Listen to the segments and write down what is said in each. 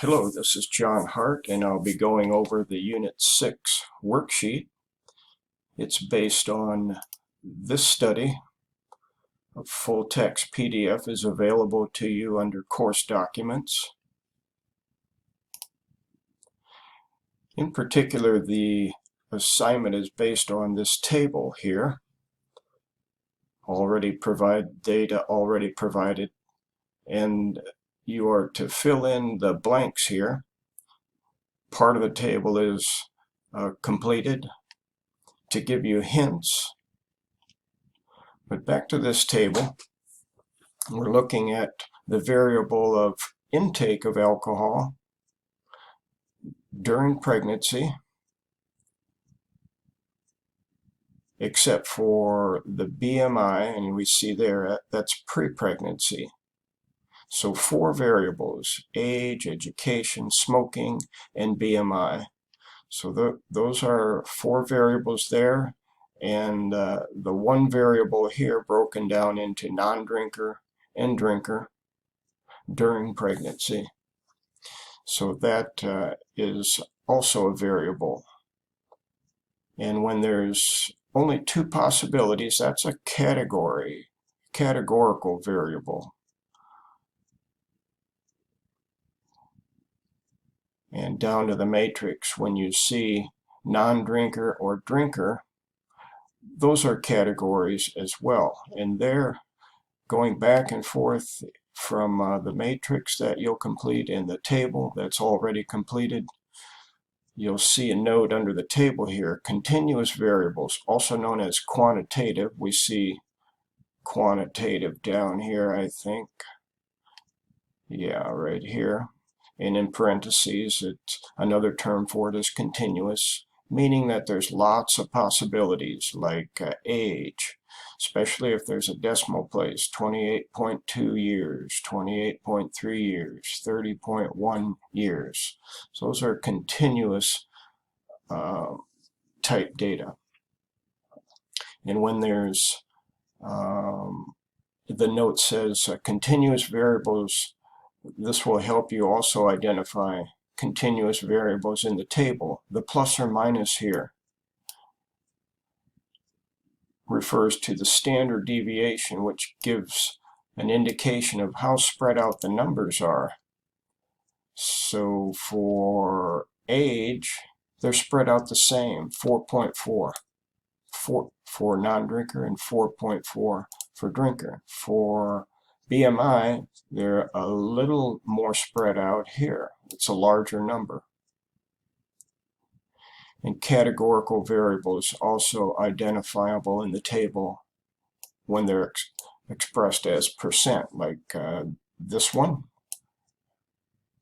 Hello, this is John Hart, and I'll be going over the Unit 6 worksheet. It's based on this study. A full text PDF is available to you under Course Documents. In particular, the assignment is based on this table here. Data already provided, and you are to fill in the blanks here. Part of the table is completed to give you hints. But back to this table, we're looking at the variable of intake of alcohol during pregnancy, except for the BMI, and we see there that's pre-pregnancy. So 4 variables: age, education, smoking, and BMI. So those are 4 variables there, and the one variable here broken down into non-drinker and drinker during pregnancy. So that is also a variable. And when there's only 2 possibilities, that's a categorical variable. And down to the matrix, when you see non-drinker or drinker, those are categories as well. And they're going back and forth from the matrix that you'll complete in the table that's already completed. You'll see a note under the table here: continuous variables, also known as quantitative. We see quantitative down here, I think. Yeah, right here. And in parentheses, another term for it is continuous, meaning that there's lots of possibilities, like age, especially if there's a decimal place: 28.2 years, 28.3 years, 30.1 years. So those are continuous type data. And when there's, the note says continuous variables, this will help you also identify continuous variables in the table. The plus or minus here refers to the standard deviation, which gives an indication of how spread out the numbers are. So for age, they're spread out the same: 4.4 for non-drinker and 4.4 for drinker. For BMI, they're a little more spread out here. It's a larger number. And categorical variables also identifiable in the table when they're expressed as percent, like this one: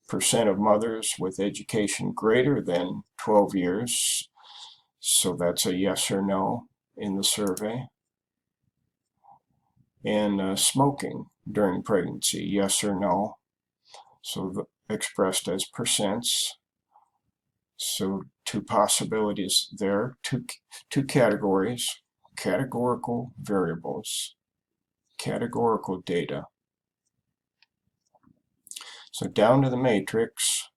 percent of mothers with education greater than 12 years. So that's a yes or no in the survey. And smoking during pregnancy, yes or no. So expressed as percents. So 2 possibilities there, two categories: categorical variables, categorical data. So down to the matrix,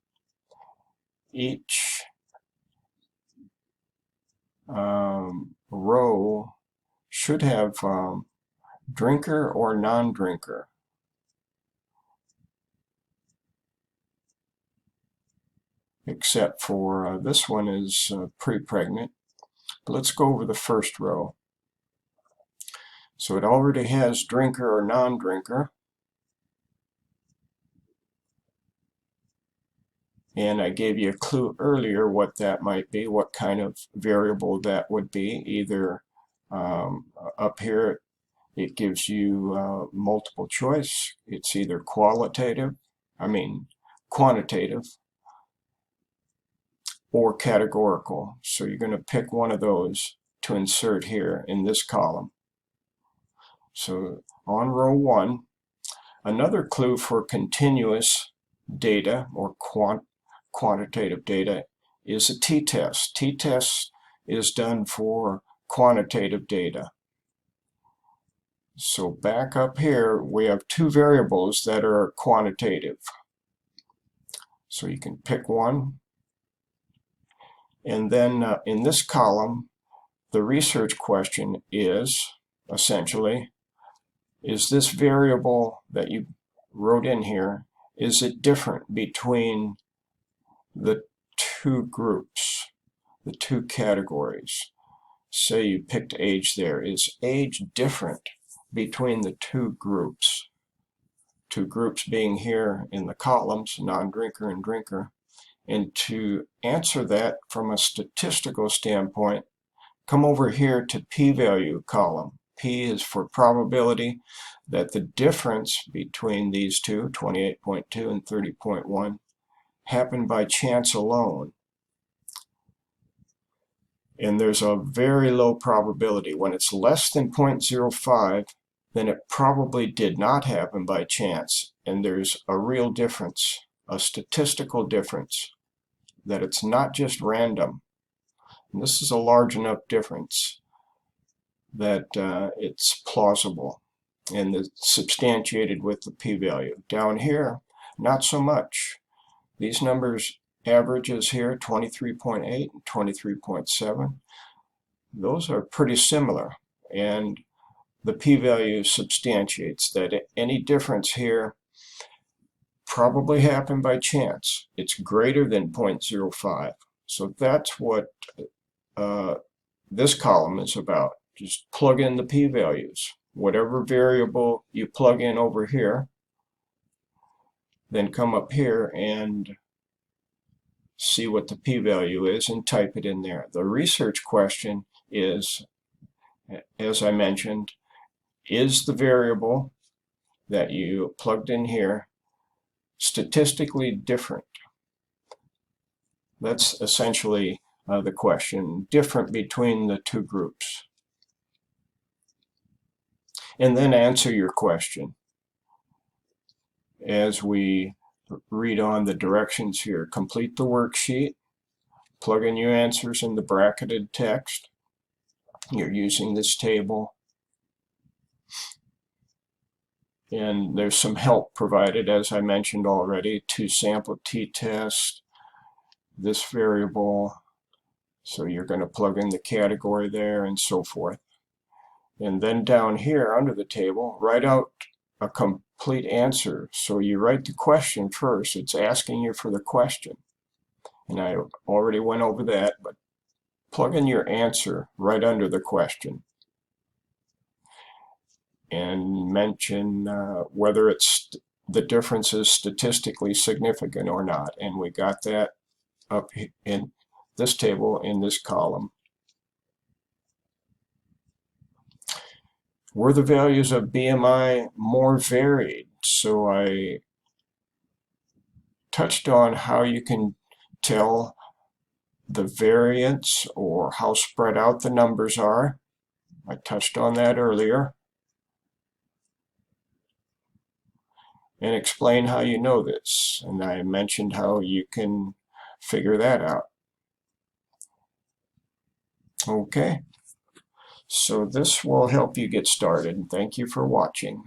each row should have drinker or non-drinker. Except for this one is pre-pregnant. But let's go over the first row. So it already has drinker or non-drinker. And I gave you a clue earlier what that might be, what kind of variable that would be. Either up here it gives you multiple choice. It's either quantitative, or categorical. So you're going to pick one of those to insert here in this column. So on row 1, another clue for continuous data or quantitative data is a t-test. T-test is done for quantitative data. So back up here, we have 2 variables that are quantitative. So you can pick one. And then in this column, the research question is essentially, is this variable that you wrote in here, is it different between the two groups, the two categories? Say you picked age there. Is age different between the two groups? Two groups being here in the columns, non-drinker and drinker. And to answer that from a statistical standpoint, come over here to p-value column. P is for probability that the difference between these two, 28.2 and 30.1, happened by chance alone. And there's a very low probability. When it's less than 0.05, then it probably did not happen by chance. And there's a real difference, a statistical difference, that it's not just random. And this is a large enough difference that it's plausible and it's substantiated with the p-value. Down here, not so much. These numbers, averages here, 23.8 and 23.7, those are pretty similar, and the p-value substantiates that any difference here probably happened by chance. It's greater than 0.05. So that's what this column is about. Just plug in the p-values. Whatever variable you plug in over here, then come up here and see what the p-value is and type it in there. The research question is, as I mentioned, is the variable that you plugged in here statistically different? That's essentially the question, different between the two groups. And then answer your question as we read on the directions here. Complete the worksheet, plug in your answers in the bracketed text. You're using this table. And there's some help provided, as I mentioned already, to sample t-test, this variable. So you're going to plug in the category there and so forth. And then down here under the table, write out a complete answer. So you write the question first. It's asking you for the question. And I already went over that, but plug in your answer right under the question. And mention whether it's the difference is statistically significant or not. And we got that up in this table in this column. Were the values of BMI more varied? So I touched on how you can tell the variance or how spread out the numbers are. I touched on that earlier. And explain how you know this. And I mentioned how you can figure that out. Okay. So this will help you get started. Thank you for watching.